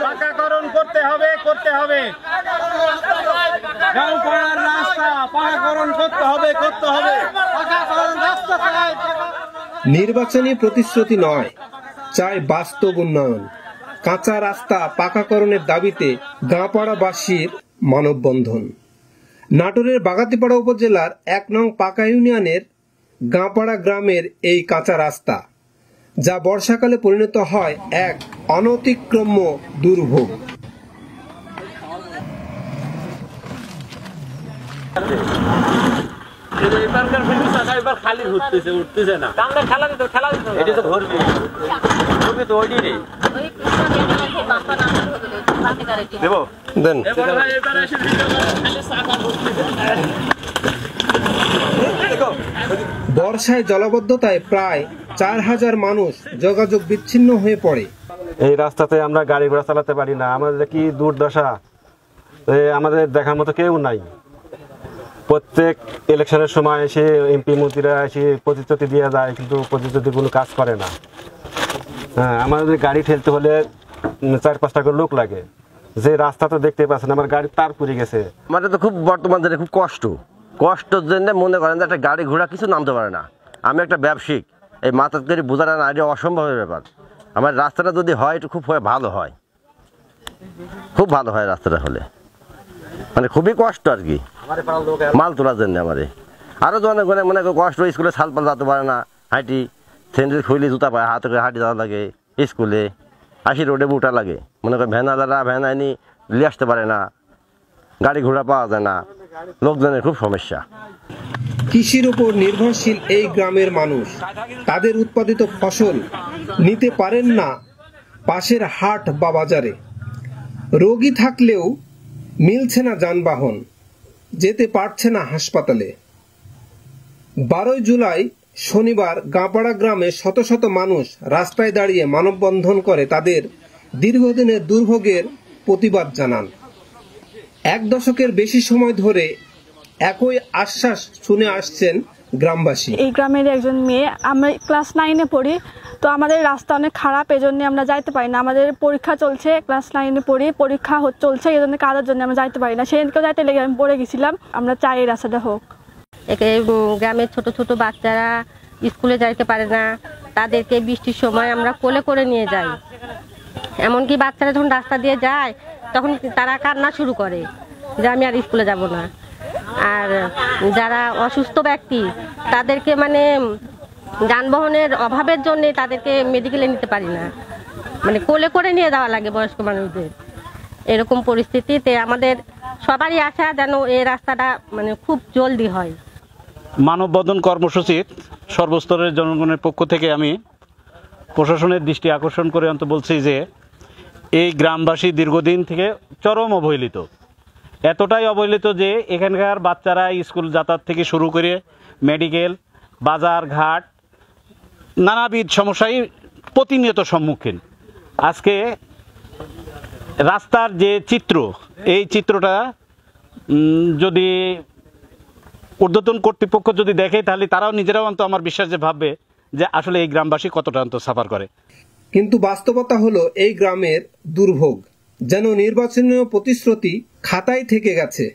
পাকাকরণ করতে হবে করতে হবে, গাঁওপাড়ার রাস্তা পাকাকরণ করতে হবে করতে হবে। নির্বাচনী প্রতিশ্রুতি নয়, চাই বাস্তব উন্নয়ন। কাঁচা রাস্তা পাকাকরণের দাবিতে গাঁপাড়াবাসীর মানববন্ধন। নাটোরের বাগাতিপাড়া উপজেলার ১ নং পাকা ইউনিয়নের গাঁপাড়া গ্রামের এই কাঁচা রাস্তা, যা বর্ষাকালে পরিণত হয় এক অনতিক্রম্য দুর্ভোগ। বর্ষায় জলাবদ্ধতায় প্রায় ৪,০০০ মানুষ যোগাযোগ বিচ্ছিন্ন হয়ে পড়ে। এই রাস্তাতে আমরা গাড়ি ঘোড়া চালাতে পারি না, আমাদের কি দুর্দশা। আমাদের দেখার মতো কেউ নাই। প্রত্যেক ইলেকশনের সময় এসে এমপি মন্ত্রীরা এসে প্রতিশ্রুতি দিয়ে যায়, কিন্তু প্রতিশ্রুতি কোনো কাজ করে না। হ্যাঁ, আমাদের গাড়ি ঠেলতে হলে ৪-৫টা করে লোক লাগে। যে রাস্তা তো দেখতে পাচ্ছেন, আমার গাড়ি তার পুড়ে গেছে। আমাদের তো খুব বর্তমান দিনে খুব কষ্টর জন্য মনে করেন যে একটা গাড়ি ঘোড়া কিছু নামতে পারে না। আমি একটা ব্যবসায়িক, এই মাথা করে বোঝানো না, এটা অসম্ভবের ব্যাপার। আমার রাস্তাটা যদি হয় একটু খুব ভালো হয়, খুব ভালো হয় রাস্তাটা হলে। মানে খুবই কষ্ট আর কি মাল তোলার জন্য। আমার আরও জনগণের মনে কষ্ট, স্কুলে সালপাল যেতে পারে না, হাঁটি স্যান্ডেল খুলে জুতা পায়, হাতে করে হাঁটি যাওয়া লাগে স্কুলে, আসি রোডে বুটা লাগে। মনে করেন ভ্যানালারা ভ্যান আইনি নিয়ে আসতে পারে না, গাড়ি ঘোড়া পাওয়া যায় না, লোকজনের খুব সমস্যা। কৃষির উপর নির্ভরশীল এই গ্রামের মানুষ তাদের উৎপাদিত ফসল নিতে পারেন না পাশের হাট বা বাজারে। রোগী থাকলেও মিলছে না যানবাহন, যেতে পারছে না হাসপাতালে। ১২ জুলাই শনিবার গাঁপাড়া গ্রামে শত শত মানুষ রাস্তায় দাঁড়িয়ে মানববন্ধন করে তাদের দীর্ঘদিনের দুর্ভোগের প্রতিবাদ জানান। ১ দশকের বেশি সময় ধরে একই আশ্বাস শুনে আসছেন গ্রামবাসী। এই গ্রামের একজন মেয়ে, আমরা ক্লাস 9-এ পড়ি, তো আমাদের রাস্তা অনেক খারাপ, এজন্য আমরা যাইতে পারি না। আমাদের পরীক্ষা চলছে, ক্লাস 9-এ পড়ি, পরীক্ষা চলছে, এই জন্য কাজের জন্য আমরা যাইতে পারি না। সেদিনকেও যাইতে লেগে আমি পড়ে গেছিলাম। আমরা চাই এই রাস্তাটা হোক। গ্রামের ছোট ছোট বাচ্চারা স্কুলে যাইতে পারে না, তাদেরকে বৃষ্টির সময় আমরা কোলে করে নিয়ে যাই। এমনকি বাচ্চারা যখন রাস্তা দিয়ে যায় তখন তারা কান্না শুরু করে যে আমি আর স্কুলে যাব না। আর যারা অসুস্থ ব্যক্তি তাদেরকে মানে যানবাহনের অভাবের জন্য তাদেরকে মেডিকেলে নিতে পারি না, মানে কোলে করে নিয়ে যাওয়া লাগে বয়স্ক মানুষদের। এরকম পরিস্থিতিতে আমাদের সবারই আশা যেন এই রাস্তাটা মানে খুব জলদি হয়। মানববন্ধন কর্মসূচির সর্বস্তরের জনগণের পক্ষ থেকে আমি প্রশাসনের দৃষ্টি আকর্ষণ করে বলছি যে এই গ্রামবাসী দীর্ঘদিন থেকে চরম অবহেলিত। এতটাই অবহেলিত যে এখানকার বাচ্চারা স্কুল যাতায়াত থেকে শুরু করে মেডিকেল, বাজার ঘাট নানাবিধ সমস্যায় প্রতিনিয়ত সম্মুখীন। আজকে রাস্তার যে চিত্র, এই চিত্রটা যদি ঊর্ধ্বতন কর্তৃপক্ষ যদি দেখে, তাহলে তারাও নিজেরাও আমার বিশ্বাস যে ভাববে যে আসলে এই গ্রামবাসী কতটা সাফার করে। কিন্তু বাস্তবতা হলো এই গ্রামের দুর্ভোগ যেন নির্বাচনীয় প্রতিশ্রুতি খাতায় থেকে গেছে।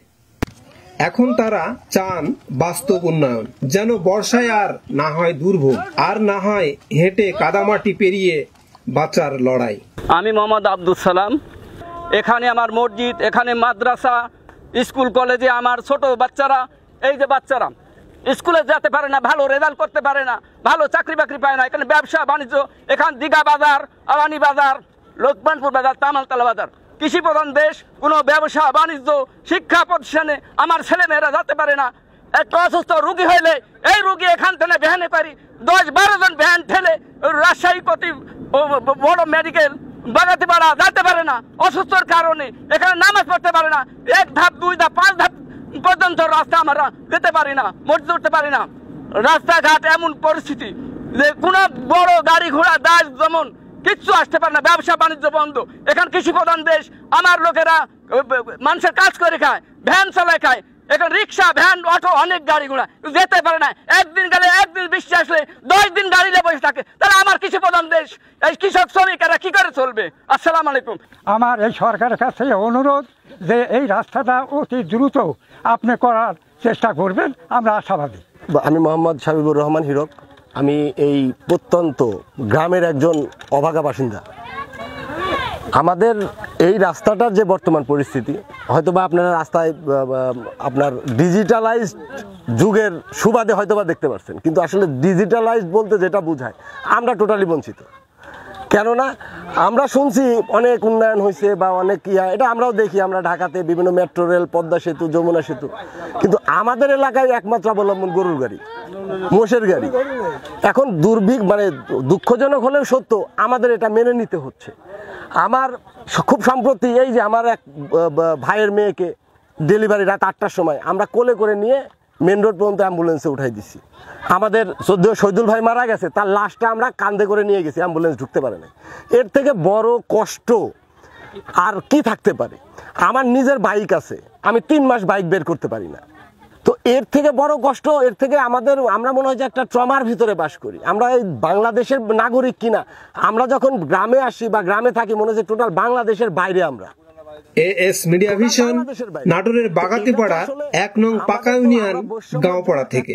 এখন তারা চান বাস্তব উন্নয়ন, যেন বর্ষায় আর না হয় দুর্ভোগ, আর না হয় হেঁটে কাদামাটি পেরিয়ে বাঁচার লড়াই। আমি মোহাম্মদ আব্দুল সালাম। এখানে আমার মসজিদ, এখানে মাদ্রাসা, স্কুল কলেজে আমার ছোট বাচ্চারা, এই যে বাচ্চারা স্কুলে যেতে পারে না, ভালো রেজাল্ট করতে পারে না, ভালো চাকরি বাকরি পায় না। এখানে ব্যবসা বাণিজ্য, এখানে দীঘা বাজার, আওয়ানি বাজার, লোকমানপুর বাজার, তামালতলা বাজার, কৃষি প্রধান দেশ। কোনো ব্যবসা বাণিজ্য শিক্ষা প্রতিষ্ঠানে আমার ছেলেমেয়েরা যেতে পারে না। একটা অসুস্থ রুগী হইলে এই রুগী এখান থেকে ভ্যানে পারি 10-12 জন ভ্যান ঠেলে রাজশাহী প্রতি বড় মেডিকেল বাগাতিপাড়া যেতে পারে না অসুস্থর কারণে। এখানে নামাজ পড়তে পারে না, 1 ধাপ 2 ধাপ 5 ধাপ পর্যন্ত রাস্তা আমরা যেতে পারি না, মসজিদ উঠতে পারি না। রাস্তাঘাট এমন পরিস্থিতি যে কোনো বড় গাড়ি ঘোড়া দাস যেমন কিচ্ছু আসতে পারে না, ব্যবসা বাণিজ্য বন্ধ। এখানে কৃষি প্রধান দেশ, আমার লোকেরা মানুষের কাজ করে খায়, ভ্যান চালায় খায়, এখন রিক্সা ভ্যান অটো অনেক গাড়ি ঘোড়া যেতে পারে না, একদিন গেলে একদিন বৃষ্টি আসলে 10 দিন গাড়িতে বসে থাকে। তাহলে আমার কৃষি প্রধান দেশ, এই কৃষক শ্রমিকেরা কি করে চলবে? আসসালামু আলাইকুম। আমার এই সরকারের কাছে অনুরোধ যে এই রাস্তাটা অতি দ্রুত আপনি করার চেষ্টা করবেন, আমরা আশাবাদী। আমি মোহাম্মদ শাবিবুর রহমান হিরক। আমি এই প্রত্যন্ত গ্রামের একজন অভাগা বাসিন্দা। আমাদের এই রাস্তাটার যে বর্তমান পরিস্থিতি, হয়তোবা আপনারা রাস্তায় আপনার ডিজিটালাইজড যুগের সুবাদে হয়তোবা দেখতে পাচ্ছেন, কিন্তু আসলে ডিজিটালাইজড বলতে যেটা বোঝায় আমরা টোটালি বঞ্চিত। কেননা আমরা শুনছি অনেক উন্নয়ন হয়েছে বা অনেক এটা আমরাও দেখি, আমরা ঢাকাতে বিভিন্ন মেট্রো রেল, পদ্মা সেতু, যমুনা সেতু, কিন্তু আমাদের এলাকায় একমাত্র অবলম্বন গরুর গাড়ি, মোষের গাড়ি। এখন মানে দুঃখজনক হলেও সত্য, আমাদের এটা মেনে নিতে হচ্ছে। আমার খুব সম্প্রতি এই যে আমার এক ভাইয়ের মেয়েকে ডেলিভারি রাত 8টার সময় আমরা কোলে করে নিয়ে মেন রোড পর্যন্ত অ্যাম্বুলেন্সে উঠাই দিছি। আমাদের শহীদুল ভাই মারা গেছে, তার লাশটা আমরা কাঁধে করে নিয়ে গেছি, অ্যাম্বুলেন্স ঢুকতে পারে না। এর থেকে বড় কষ্ট আর কি থাকতে পারে? আমার নিজের বাইক আছে, আমি 3 মাস বাইক বের করতে পারি না। তো এর থেকে বড় কষ্ট, এর থেকে আমরা মনে হয় যে একটা ট্রমার ভিতরে বাস করি। আমরা এই বাংলাদেশের নাগরিক কিনা, আমরা যখন গ্রামে আসি বা গ্রামে থাকি মনে হচ্ছে টোটাল বাংলাদেশের বাইরে আমরা। AS মিডিয়া ভিশন, নাটোরের বাগাতিপাড়া 1 নং পাকা ইউনিয়ন গাঁওপাড়া থেকে।